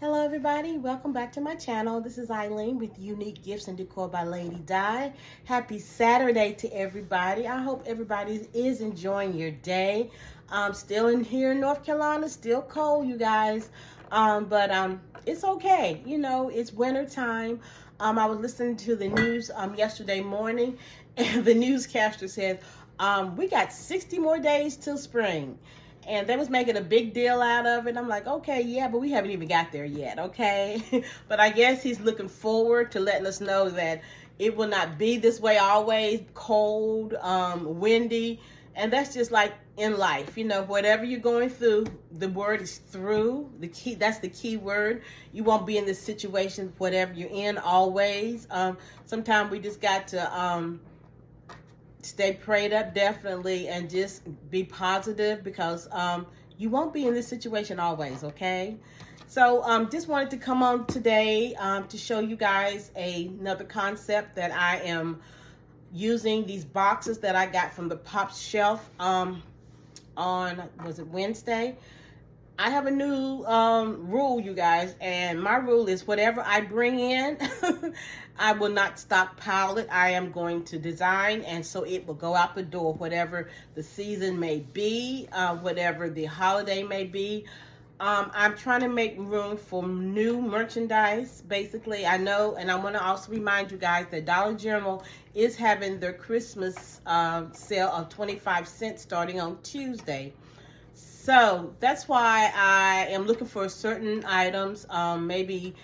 Hello everybody, welcome back to my channel. This is Eileen with Unique Gifts and Decor by Lady Di. Happy Saturday to everybody. I hope everybody is enjoying your day. Still in here in North Carolina, still cold you guys, but it's okay. You know, it's winter time. I was listening to the news yesterday morning and the newscaster said we got 60 more days till spring. And they was making a big deal out of it. I'm like, okay, yeah, but we haven't even got there yet, okay? But I guess he's looking forward to letting us know that it will not be this way always, cold, windy. And that's just like in life, you know, whatever you're going through, the word is through. That's the key word. You won't be in this situation, whatever you're in, always. Sometimes we just got to stay prayed up, definitely, and just be positive, because you won't be in this situation always, okay? So just wanted to come on today to show you guys another concept that I am using. These boxes that I got from the Pop Shelf on, was it Wednesday? I have a new rule, you guys, and my rule is whatever I bring in, I will not stockpile it. I am going to design, and so it will go out the door, whatever the season may be, whatever the holiday may be. I'm trying to make room for new merchandise, basically. I know, and I want to also remind you guys that Dollar General is having their Christmas sale of 25 cents starting on Tuesday. So that's why I am looking for certain items, maybe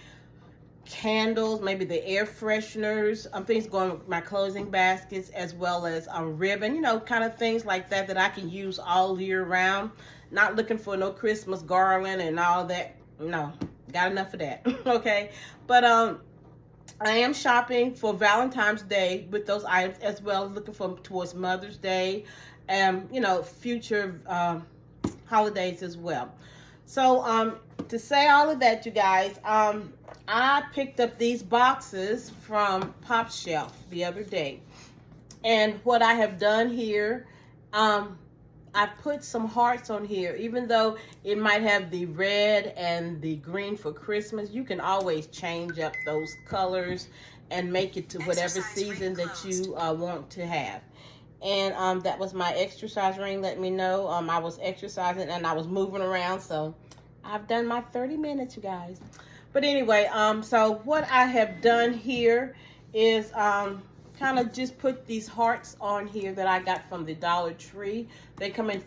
candles, maybe the air fresheners, things going with my closing baskets, as well as ribbon, you know, kind of things like that that I can use all year round. Not looking for no Christmas garland and all that. No, got enough of that. Okay, but I am shopping for Valentine's Day with those items, as well as looking for towards Mother's Day and, you know, future holidays as well. So to say all of that, you guys, I picked up these boxes from Pop Shelf the other day, and what I have done here, I put some hearts on here. Even though it might have the red and the green for Christmas, you can always change up those colors and make it to whatever season that you want to have. And that was my exercise ring. Let me know. I was exercising and I was moving around, so I've done my 30 minutes, you guys. But anyway, so what I have done here is kind of just put these hearts on here that I got from the Dollar Tree. They come in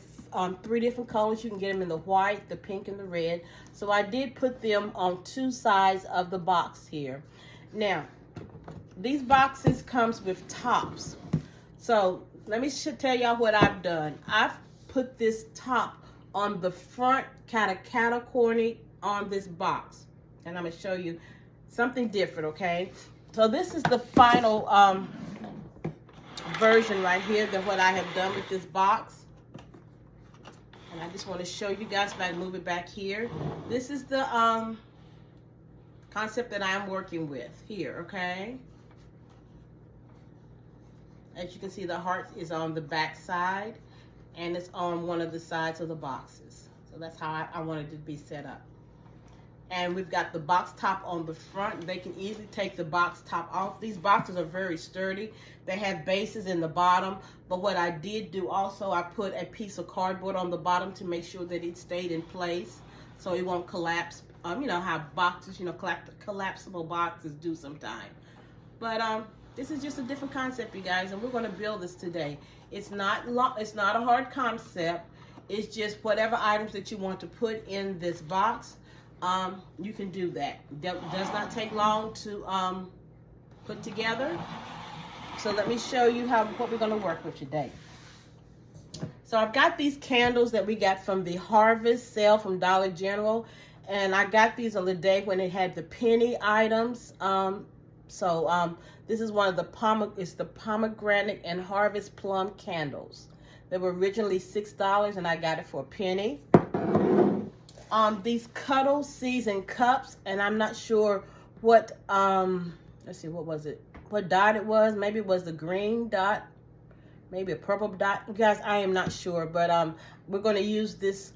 3 different colors. You can get them in the white, the pink, and the red. So I did put them on 2 sides of the box here. Now, these boxes comes with tops. So let me tell y'all what I've done. I've put this top on the front, kind of corny on this box. And I'm going to show you something different, okay? So this is the final version right here than what I have done with this box. And I just want to show you guys, if I move it back here. This is the concept that I'm working with here, okay? As you can see, the heart is on the back side, and it's on one of the sides of the boxes. So that's how I wanted it to be set up. And we've got the box top on the front. They can easily take the box top off. These boxes are very sturdy. They have bases in the bottom. But what I did do also, I put a piece of cardboard on the bottom to make sure that it stayed in place so it won't collapse. You know how boxes, you know, collapsible boxes do sometimes. But this is just a different concept, you guys, and we're going to build this today. It's not a hard concept. It's just whatever items that you want to put in this box, you can do that. That does not take long to put together. So let me show you what we're going to work with today. So I've got these candles that we got from the harvest sale from Dollar General, and I got these on the day when it had the penny items. This is one of the pomegranate and harvest plum candles. They were originally $6 and I got it for a penny. These Cuddle seasoned cups, and I'm not sure what let's see, what was it? What dot it was? Maybe it was the green dot, maybe a purple dot. You guys, I am not sure, but we're going to use this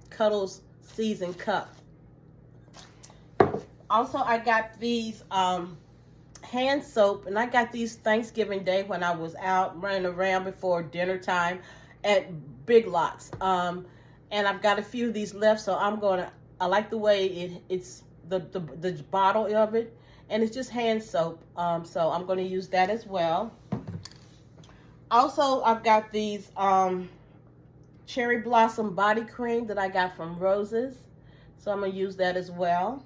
Cuddles seasoned cup. Also, I got these hand soap, and I got these Thanksgiving Day when I was out running around before dinner time at Big Lots. And I've got a few of these left, so I like the way it's the bottle of it, and it's just hand soap. So I'm gonna use that as well. Also, I've got these Cherry Blossom body cream that I got from Roses, so I'm gonna use that as well.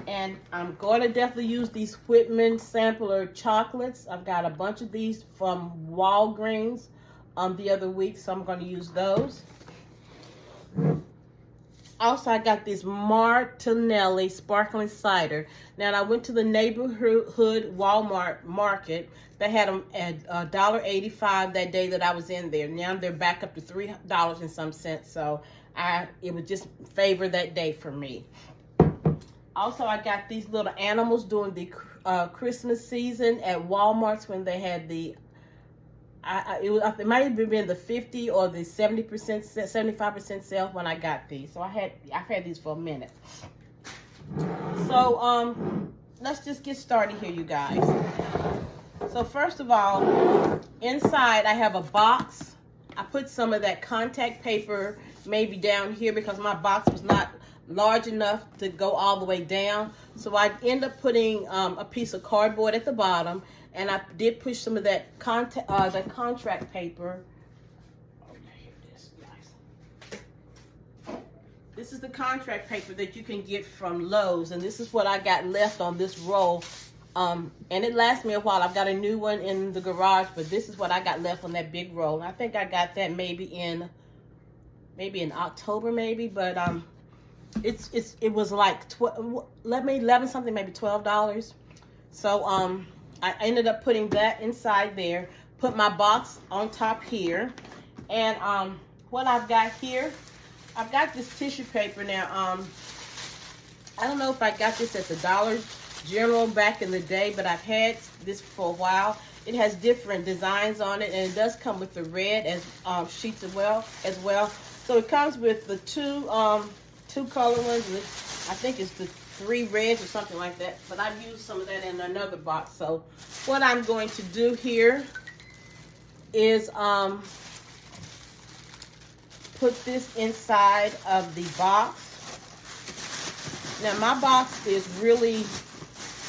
And I'm going to definitely use these Whitman sampler chocolates. I've got a bunch of these from Walgreens the other week, so I'm going to use those. Also, I got this Martinelli sparkling cider. Now, I went to the neighborhood Walmart market. They had them at $1.85 that day that I was in there. Now they're back up to $3 and some cents, so it would just favor that day for me. Also, I got these little animals during the Christmas season at Walmart's when they had the, it might have been the 50 or the 70%, 75% sale when I got these. So I've had these for a minute. So let's just get started here, you guys. So first of all, inside I have a box. I put some of that contact paper maybe down here because my box was not large enough to go all the way down, so I end up putting a piece of cardboard at the bottom, and I did push some of that contract paper. Oh, here it is, guys. This is the contract paper that you can get from Lowe's, and this is what I got left on this roll. And it lasts me a while. I've got a new one in the garage, but this is what I got left on that big roll. I think I got that maybe in October, but it was like 11 something, maybe $12. So I ended up putting that inside there, put my box on top here, and what I've got here, I've got this tissue paper. Now I don't know if I got this at the Dollar General back in the day, but I've had this for a while. It has different designs on it, and it does come with the red as sheets as well. So it comes with the two color ones. I think it's the 3 reds or something like that, but I've used some of that in another box. So what I'm going to do here is put this inside of the box. Now my box is really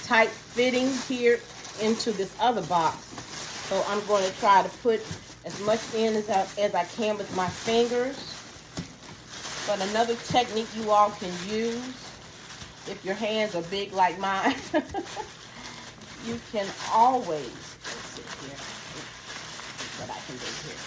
tight fitting here into this other box, so I'm going to try to put as much in as I can with my fingers. But another technique you all can use, if your hands are big like mine, you can always, let's see here, what I can do here.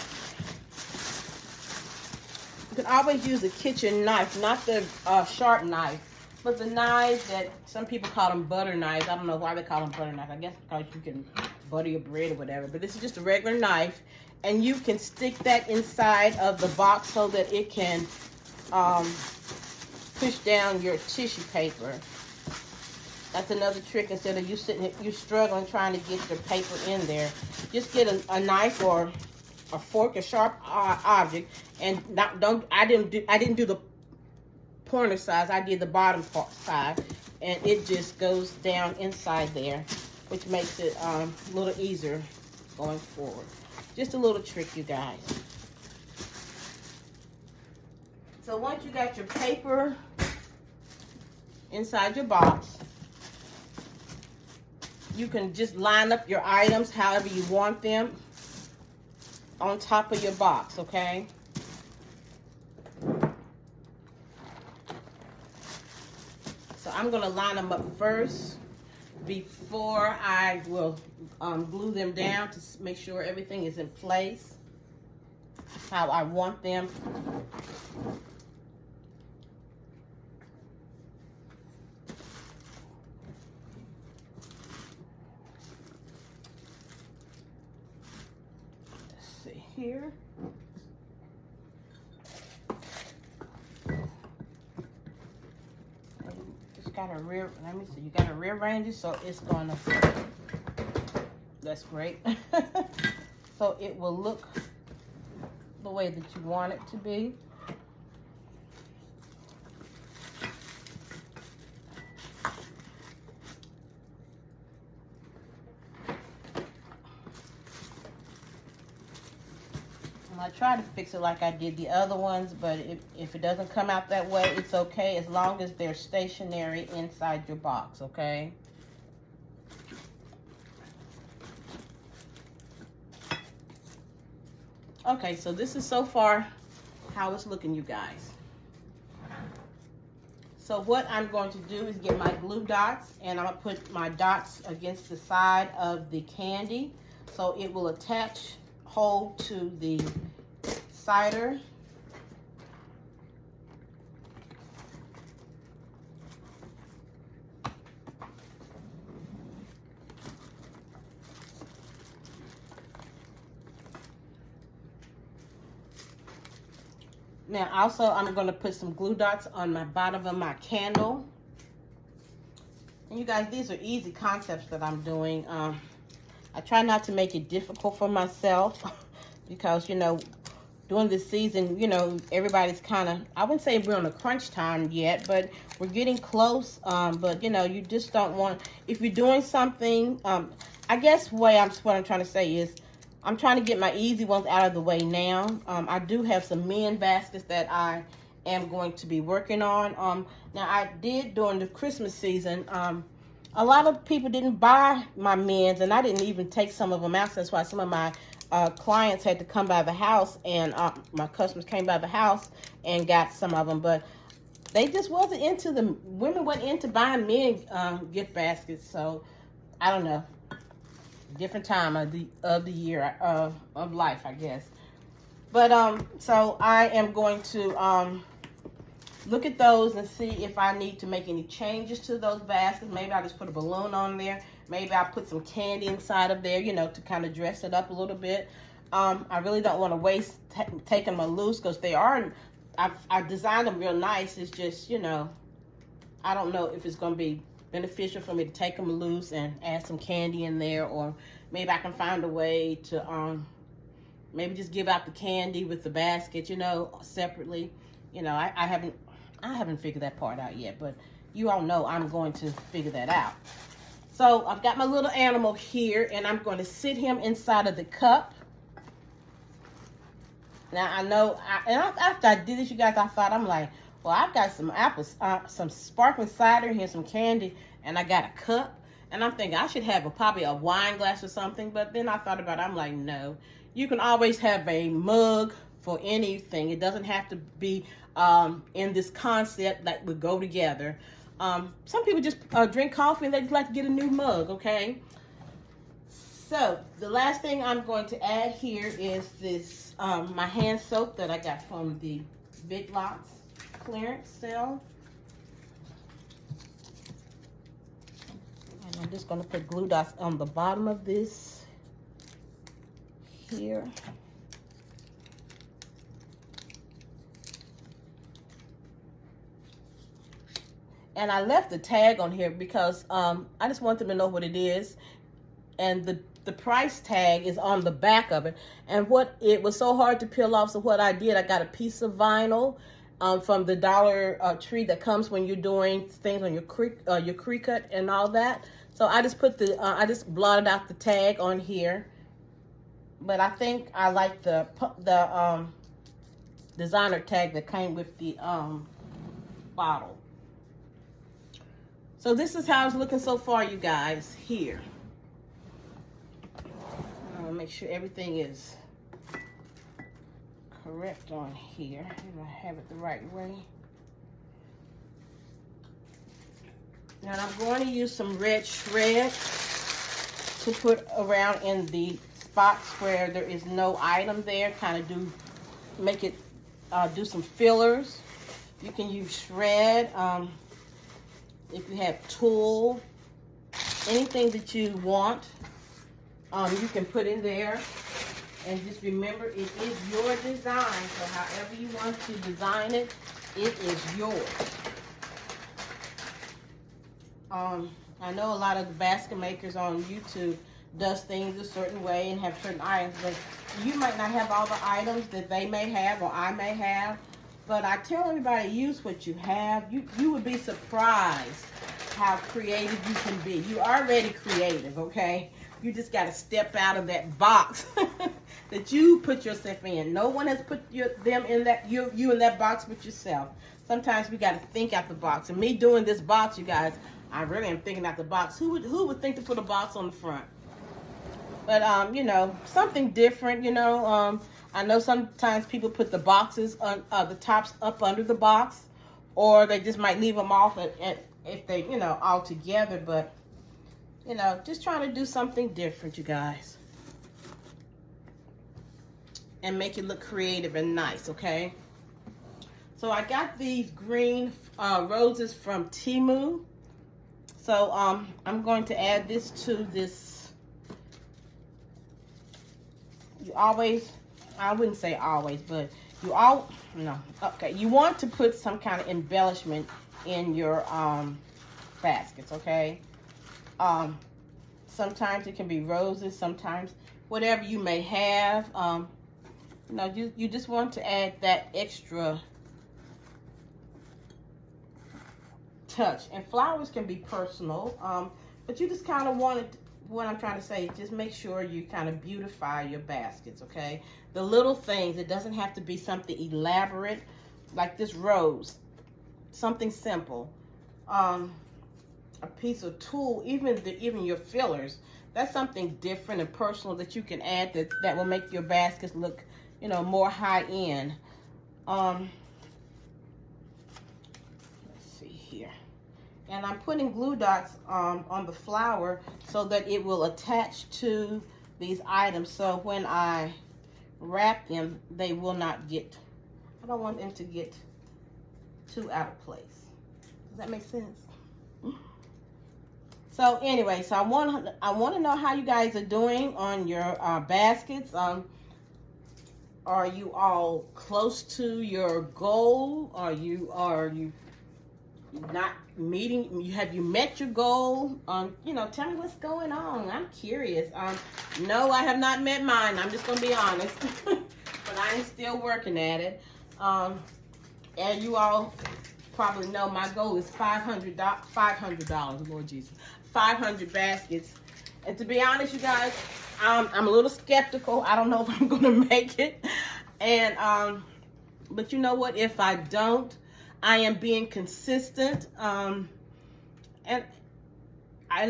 You can always use a kitchen knife, not the sharp knife, but the knives that some people call them butter knives. I don't know why they call them butter knives. I guess because you can butter your bread or whatever. But this is just a regular knife, and you can stick that inside of the box so that it can push down your tissue paper. That's another trick. Instead of you struggling trying to get your paper in there, just get a knife or a fork, a sharp object, and I didn't do the pointer size. I did the bottom side, and it just goes down inside there, which makes it a little easier going forward. Just a little trick, you guys. So once you got your paper inside your box, you can just line up your items however you want them on top of your box, okay? So I'm going to line them up first before I will glue them down to make sure everything is in place how I want them. Here. Just got a rear, let me see, you got a rearrange it so it's gonna, that's great. So it will look the way that you want it to be. I try to fix it like I did the other ones, but if it doesn't come out that way, it's okay as long as they're stationary inside your box, okay? Okay, so this is so far how it's looking, you guys. So what I'm going to do is get my glue dots, and I'm going to put my dots against the side of the candy so it will attach hold to the cider. Now also I'm going to put some glue dots on my bottom of my candle. And you guys, these are easy concepts that I'm doing. I try not to make it difficult for myself because, you know, during this season, you know, everybody's kind of, I wouldn't say we're on a crunch time yet, but we're getting close. But, you know, you just don't want, if you're doing something, I guess what I'm trying to say is, I'm trying to get my easy ones out of the way now. I do have some men baskets that I am going to be working on. Now, I did during the Christmas season, a lot of people didn't buy my men's, and I didn't even take some of them out. That's why some of my clients had to come by the house, and my customers came by the house and got some of them. But they just wasn't into the, women weren't into buying men gift baskets. So, I don't know. Different time of the year of life, I guess. But so I am going to look at those and see if I need to make any changes to those baskets. Maybe I'll just put a balloon on there. Maybe I'll put some candy inside of there, you know, to kind of dress it up a little bit. I really don't want to waste taking them loose because they are, I've designed them real nice. It's just, you know, I don't know if it's going to be beneficial for me to take them loose and add some candy in there, or maybe I can find a way to maybe just give out the candy with the basket, you know, separately. You know, I haven't figured that part out yet, but you all know I'm going to figure that out. So I've got my little animal here, and I'm going to sit him inside of the cup. Now I know, after I did this, you guys, I thought, I'm like, well, I've got some apples, some sparkling cider here, some candy, and I got a cup. And I'm thinking I should have probably a wine glass or something. But then I thought about it. I'm like, no. You can always have a mug for anything. It doesn't have to be in this concept that would go together. Some people just drink coffee and they just like to get a new mug, okay? So the last thing I'm going to add here is this, my hand soap that I got from the Big Lots clearance sale. And I'm just going to put glue dots on the bottom of this here. And I left the tag on here because I just want them to know what it is. And the price tag is on the back of it. And what, it was so hard to peel off, so what I did, I got a piece of vinyl from the Dollar Tree that comes when you're doing things on your Cricut and all that. So I just put the, I just blotted out the tag on here. But I think I like the designer tag that came with the bottle. So this is how it's looking so far, you guys, here. I'm gonna make sure everything is correct on here. I'm gonna have it the right way. Now I'm going to use some red shred to put around in the spots where there is no item there. Kind of do, make it, do some fillers. You can use shred. If you have tulle, anything that you want, you can put in there. And just remember, it is your design. So however you want to design it, it is yours. I know a lot of the basket makers on YouTube does things a certain way and have certain items, but you might not have all the items that they may have or I may have. But I tell everybody, use what you have. You would be surprised how creative you can be. You're already creative, okay? You just got to step out of that box that you put yourself in. No one has put them in that, you in that box but yourself. Sometimes we got to think out the box. And me doing this box, you guys, I really am thinking out the box. Who would think to put a box on the front? But you know, something different. You know, I know sometimes people put the boxes on the tops up under the box, or they just might leave them off if they, you know, all together. But you know, just trying to do something different, you guys, and make it look creative and nice. Okay. So I got these green roses from Temu. So I'm going to add this to this. You always, I wouldn't say always, but you okay. You want to put some kind of embellishment in your baskets, okay? Sometimes it can be roses, sometimes whatever you may have. You know, you just want to add that extra touch. And flowers can be personal, but you just kind of want it. What I'm trying to say is just make sure you kind of beautify your baskets, okay? The little things. It doesn't have to be something elaborate like this rose. Something simple. A piece of tulle, even your fillers. That's something different and personal that you can add that will make your baskets look, you know, more high end. Let's see here. And I'm putting glue dots on the flower so that it will attach to these items. So when I wrap them, they will not get, I don't want them to get too out of place. Does that make sense? So anyway, so I want to know how you guys are doing on your baskets. Are you all close to your goal? Are you not meeting? Have you met your goal? You know, tell me what's going on. I'm curious. No, I have not met mine. I'm just gonna be honest, but I am still working at it. As you all probably know, my goal is $500. Lord Jesus, 500 baskets. And to be honest, you guys, I'm a little skeptical. I don't know if I'm gonna make it. And but you know what? If I don't, I am being consistent, and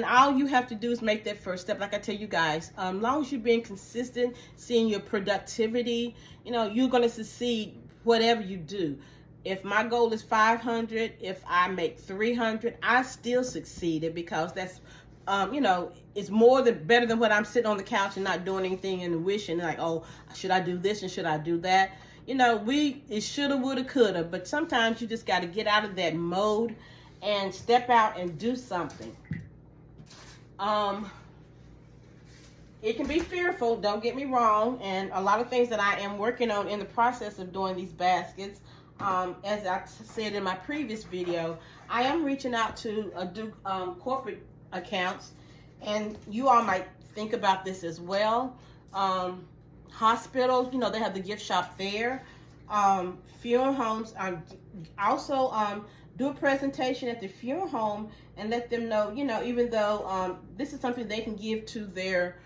all you have to do is make that first step. Like I tell you guys, as long as you're being consistent, seeing your productivity, you know, you're going to succeed whatever you do. If my goal is 500, if I make 300, I still succeeded, because that's, you know, it's better than what I'm sitting on the couch and not doing anything and wishing like, oh, should I do this and should I do that? You know, it shoulda, woulda, coulda, but sometimes you just got to get out of that mode and step out and do something. It can be fearful, don't get me wrong, and a lot of things that I am working on in the process of doing these baskets. As I said in my previous video, I am reaching out to corporate accounts, and you all might think about this as well. Hospitals, you know, they have the gift shop there. Funeral homes, also do a presentation at the funeral home and let them know, you know, even though this is something they can give to their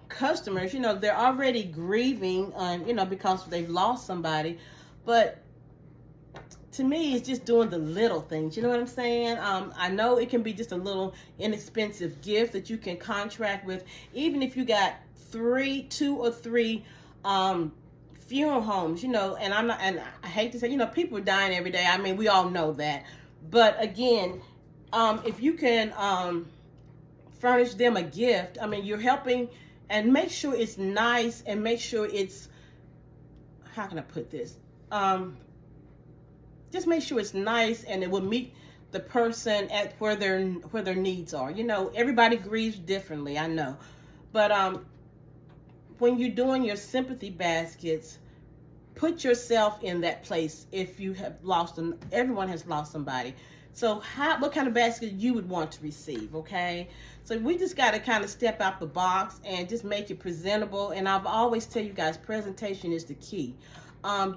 customers, you know, they're already grieving, you know, because they've lost somebody. But to me, it's just doing the little things. You know what I'm saying? I know it can be just a little inexpensive gift that you can contract with, even if you got 2 or 3 funeral homes, you know. And I hate to say, you know, people are dying every day. I mean, we all know that. But again, if you can furnish them a gift, I mean, you're helping, and make sure it's nice, and make sure it's, how can I put this? Just make sure it's nice and it will meet the person at where their needs are. You know, everybody grieves differently, I know. But when you're doing your sympathy baskets, put yourself in that place. If you have lost them, everyone has lost somebody. So what kind of basket you would want to receive, okay? So we just got to kind of step out the box and just make it presentable. And I've always tell you guys, presentation is the key.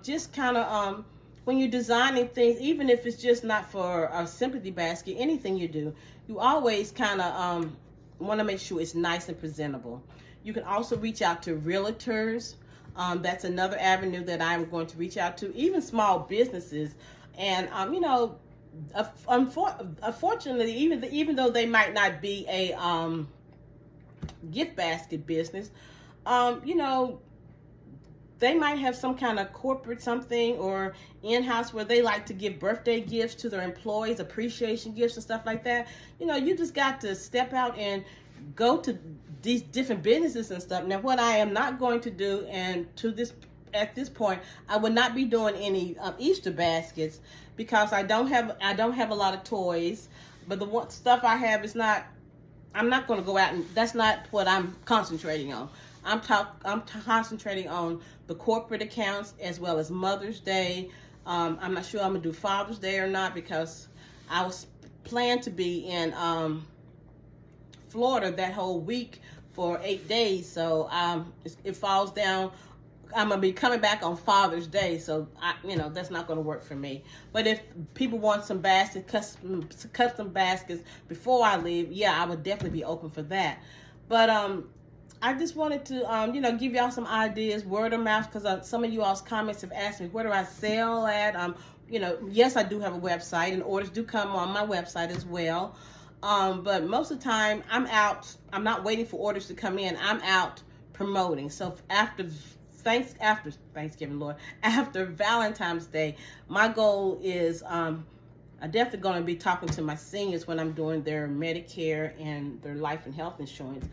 Just kind of, when you're designing things, even if it's just not for a sympathy basket, anything you do, you always kind of want to make sure it's nice and presentable. You can also reach out to realtors. That's another avenue that I'm going to reach out to, even small businesses. And, you know, unfortunately, even though they might not be a gift basket business, you know, they might have some kind of corporate something or in-house where they like to give birthday gifts to their employees, appreciation gifts and stuff like that. You know, you just got to step out and go to these different businesses and stuff. Now, what I am not going to do, and at this point, I would not be doing any Easter baskets because I don't have a lot of toys. But the stuff I have is not. I'm not going to go out, and that's not what I'm concentrating on. I'm concentrating on the corporate accounts as well as Mother's Day. I'm not sure I'm gonna do Father's Day or not because I was planned to be in Florida that whole week for 8 days. So it falls down. I'm gonna be coming back on Father's Day, so you know that's not gonna work for me. But if people want some custom baskets before I leave, yeah, I would definitely be open for that. But I just wanted to, you know, give y'all some ideas, word of mouth, because some of you all's comments have asked me, where do I sell at? You know, yes, I do have a website, and orders do come on my website as well. But most of the time, I'm out. I'm not waiting for orders to come in. I'm out promoting. So after Thanksgiving, Lord, after Valentine's Day, my goal is I'm definitely going to be talking to my seniors when I'm doing their Medicare and their life and health insurance.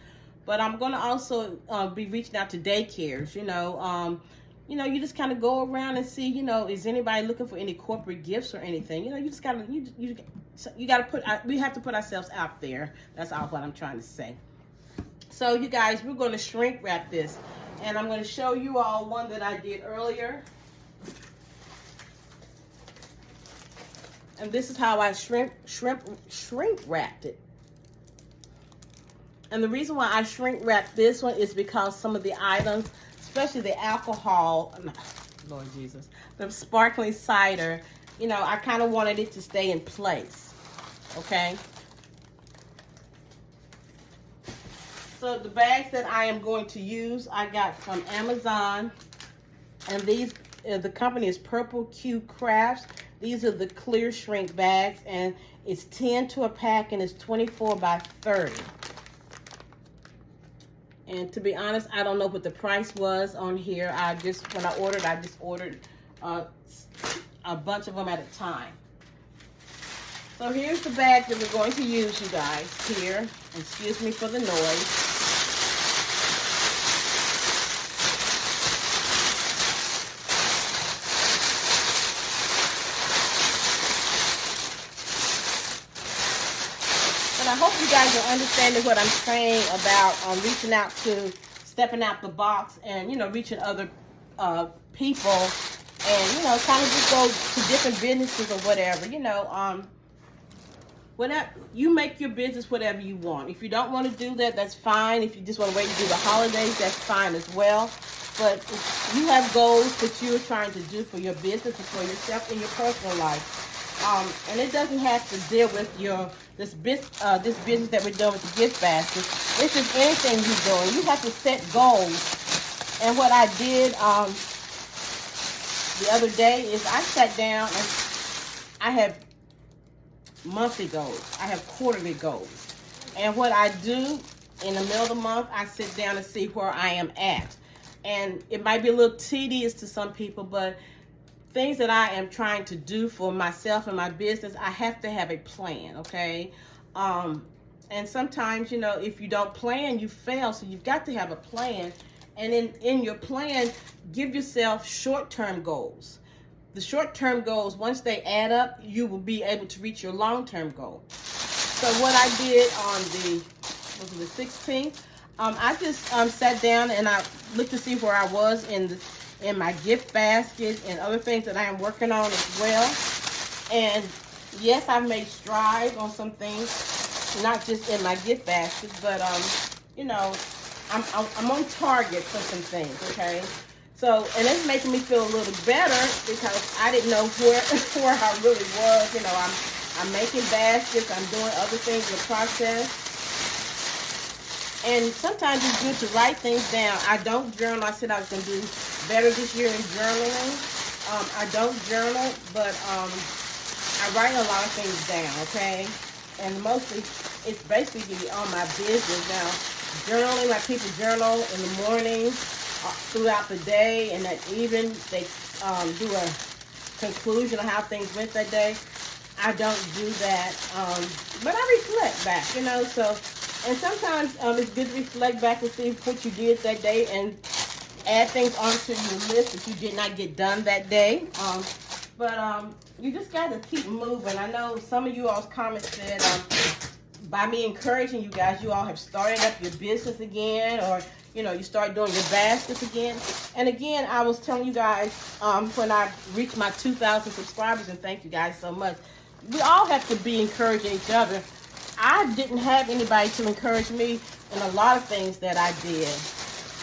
But I'm going to also be reaching out to daycares, you know. You just kind of go around and see, you know, is anybody looking for any corporate gifts or anything? You know, you just got to, you got to we have to put ourselves out there. That's all what I'm trying to say. So, you guys, we're going to shrink wrap this. And I'm going to show you all one that I did earlier. And this is how I shrink wrapped it. And the reason why I shrink wrap this one is because some of the items, especially the alcohol, Lord Jesus, the sparkling cider, you know, I kind of wanted it to stay in place, okay? So the bags that I am going to use, I got from Amazon, and these, the company is Purple Q Crafts. These are the clear shrink bags, and it's 10 to a pack, and it's 24 by 30. And to be honest, I don't know what the price was on here. When I ordered, I just ordered a bunch of them at a time. So here's the bag that we're going to use, you guys, here. Excuse me for the noise. And I hope you guys are understanding what I'm saying about reaching out to, stepping out the box, and, you know, reaching other people, and, you know, kind of just go to different businesses or whatever. You know, whatever, you make your business whatever you want. If you don't want to do that, that's fine. If you just want to wait to do the holidays, that's fine as well. But if you have goals that you're trying to do for your business and for yourself in your personal life, and it doesn't have to deal with this business that we're doing with the gift basket. It's just anything you're doing. You have to set goals. And what I did the other day is I sat down and I have monthly goals. I have quarterly goals. And what I do in the middle of the month, I sit down and see where I am at. And it might be a little tedious to some people, but things that I am trying to do for myself and my business, I have to have a plan, okay? And sometimes, you know, if you don't plan, you fail. So you've got to have a plan. And in your plan, give yourself short-term goals. The short-term goals, once they add up, you will be able to reach your long-term goal. So what I did on the 16th, I just sat down and I looked to see where I was in my gift basket and other things that I am working on as well. And yes, I've made strides on some things, not just in my gift basket, but you know, I'm on target for some things, okay? So, and it's making me feel a little better because I didn't know where I really was. You know, I'm making baskets, I'm doing other things in the process. And sometimes it's good to write things down. I don't journal. I said I was going to do better this year in journaling. I don't journal, but I write a lot of things down, okay? And mostly it's basically on my business now. Journaling, like people journal in the morning, throughout the day, and that even they do a conclusion of how things went that day. I don't do that, but I reflect back, you know, so, and sometimes it's good to reflect back and see what you did that day and add things onto your list that you did not get done that day. But you just got to keep moving. I know some of you all's comments said, by me encouraging you guys, you all have started up your business again, or, you know, you start doing your baskets again. And again, I was telling you guys when I reached my 2,000 subscribers, and thank you guys so much. We all have to be encouraging each other. I didn't have anybody to encourage me in a lot of things that I did,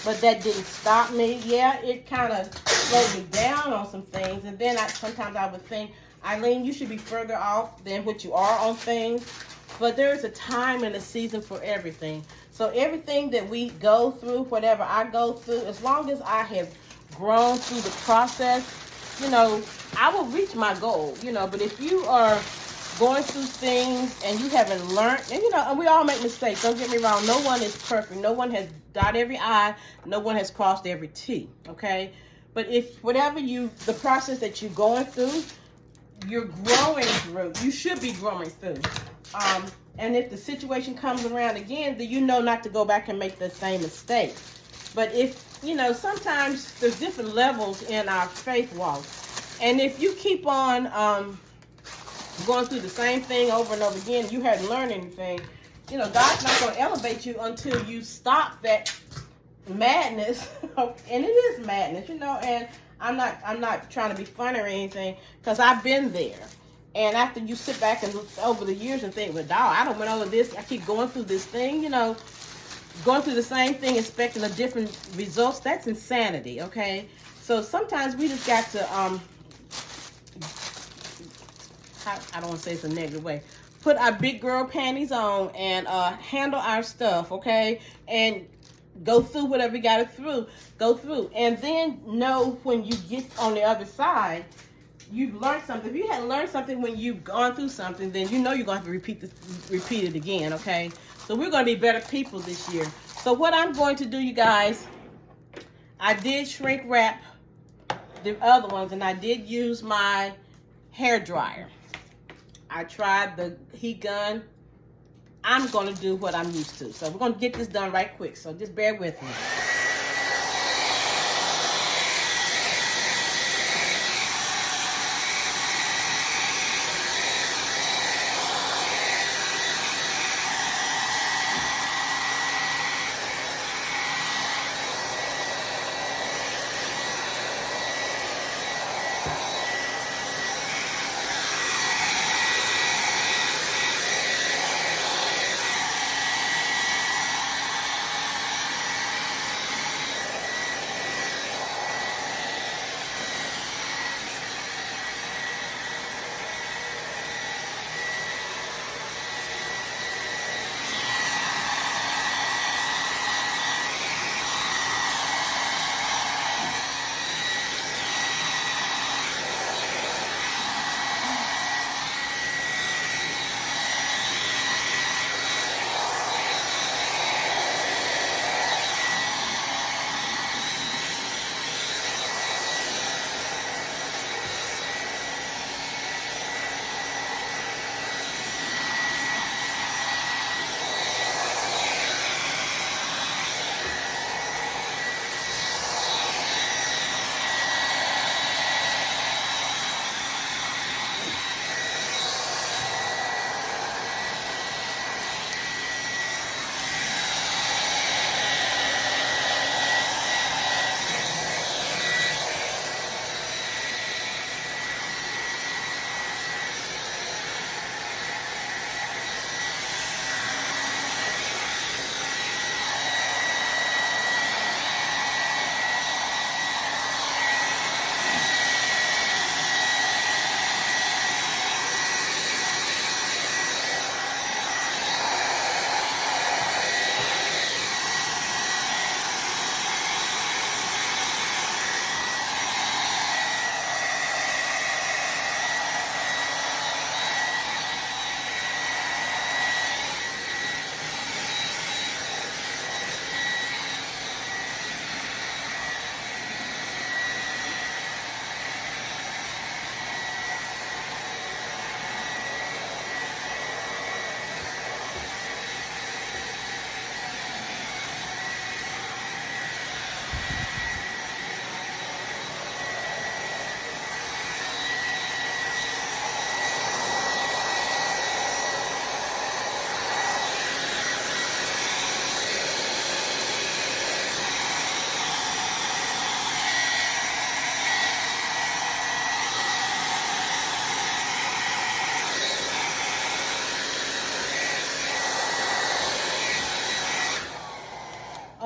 but that didn't stop me. Yeah, it kind of slowed me down on some things, and then sometimes I would think, Eileen, you should be further off than what you are on things. But there is a time and a season for everything. So everything that we go through, whatever I go through, as long as I have grown through the process, you know, I will reach my goal, you know. But if you are going through things and you haven't learned, and you know, and we all make mistakes, don't get me wrong, no one is perfect, no one has dotted every I, no one has crossed every T, okay? But if whatever the process that you're going through, you're growing through, you should be growing through. And if the situation comes around again, then you know not to go back and make the same mistake. But if, you know, sometimes there's different levels in our faith walk. And if you keep on going through the same thing over and over again, you hadn't learned anything, you know, God's not going to elevate you until you stop that madness. And it is madness, you know, and I'm not trying to be funny or anything, because I've been there. And after you sit back and look over the years and think, well, dog, I don't want all of this. I keep going through this thing, you know, going through the same thing, expecting a different results. That's insanity, okay? So sometimes we just got to, I don't want to say it's a negative way, put our big girl panties on and handle our stuff, okay? And go through whatever you got to go through. And then know when you get on the other side, you've learned something. If you hadn't learned something when you've gone through something, then you know you're going to have to repeat it again, okay? So we're going to be better people this year. So what I'm going to do, you guys, I did shrink wrap the other ones, and I did use my hair dryer. I tried the heat gun. I'm going to do what I'm used to. So we're going to get this done right quick. So just bear with me.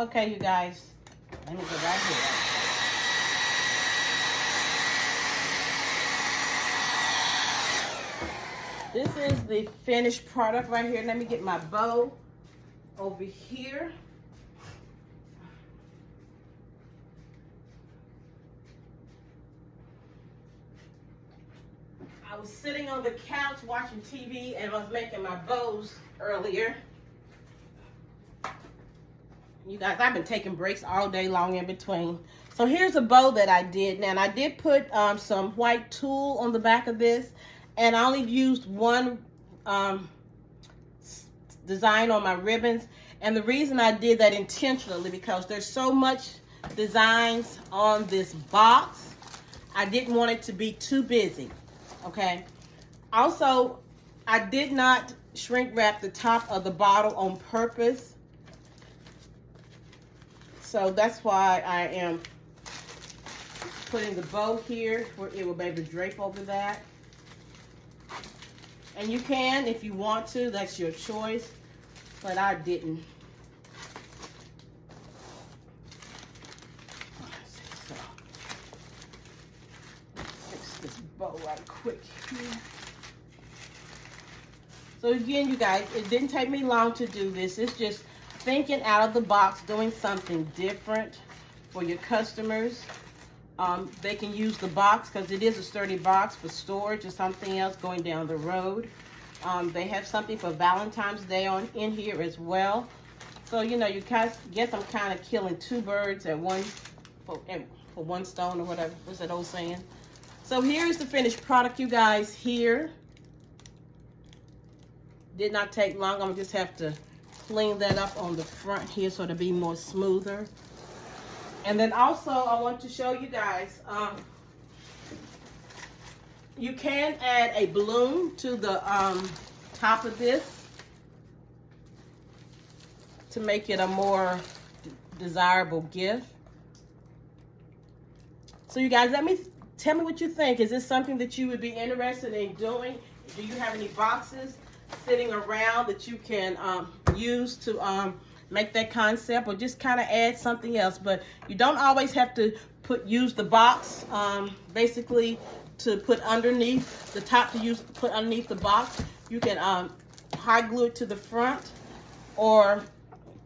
Okay, you guys, let me go right here. This is the finished product right here. Let me get my bow over here. I was sitting on the couch watching TV and I was making my bows earlier. You guys, I've been taking breaks all day long in between. So here's a bow that I did. Now, and I did put some white tulle on the back of this, and I only used one design on my ribbons. And the reason I did that intentionally, because there's so much designs on this box, I didn't want it to be too busy, okay? Also, I did not shrink wrap the top of the bottle on purpose. So that's why I am putting the bow here where it will be able to drape over that. And you can if you want to, that's your choice, but I didn't. So, fix this bow right quick here. So again, you guys, it didn't take me long to do this. It's just thinking out of the box, doing something different for your customers. They can use the box because it is a sturdy box for storage or something else going down the road. They have something for Valentine's Day in here as well. So, you know, you guess I'm kind of killing two birds at one for one stone or whatever. What's that old saying? So here's the finished product, you guys, here. Did not take long. I'm gonna just have to clean that up on the front here so it'll be more smoother. And then also I want to show you guys, you can add a balloon to the top of this to make it a more desirable gift. So you guys, tell me what you think. Is this something that you would be interested in doing? Do you have any boxes sitting around that you can use to make that concept, or just kind of add something else? But you don't always have to use the box basically to put underneath the top, put underneath the box. You can hot glue it to the front, or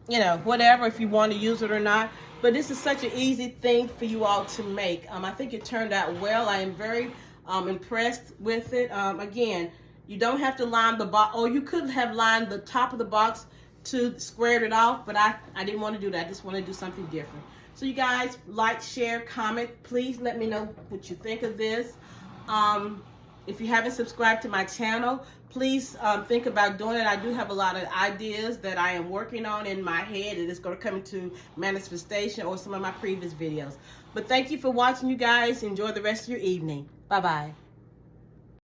you know, whatever, if you want to use it or not. But this is such an easy thing for you all to make. I think it turned out well. I am very impressed with it. Again, you don't have to line the box, or you could have lined the top of the box to square it off, but I didn't want to do that. I just want to do something different. So you guys, like, share, comment. Please let me know what you think of this. If you haven't subscribed to my channel, please think about doing it. I do have a lot of ideas that I am working on in my head, and it's going to come into manifestation or some of my previous videos. But thank you for watching, you guys. Enjoy the rest of your evening. Bye-bye.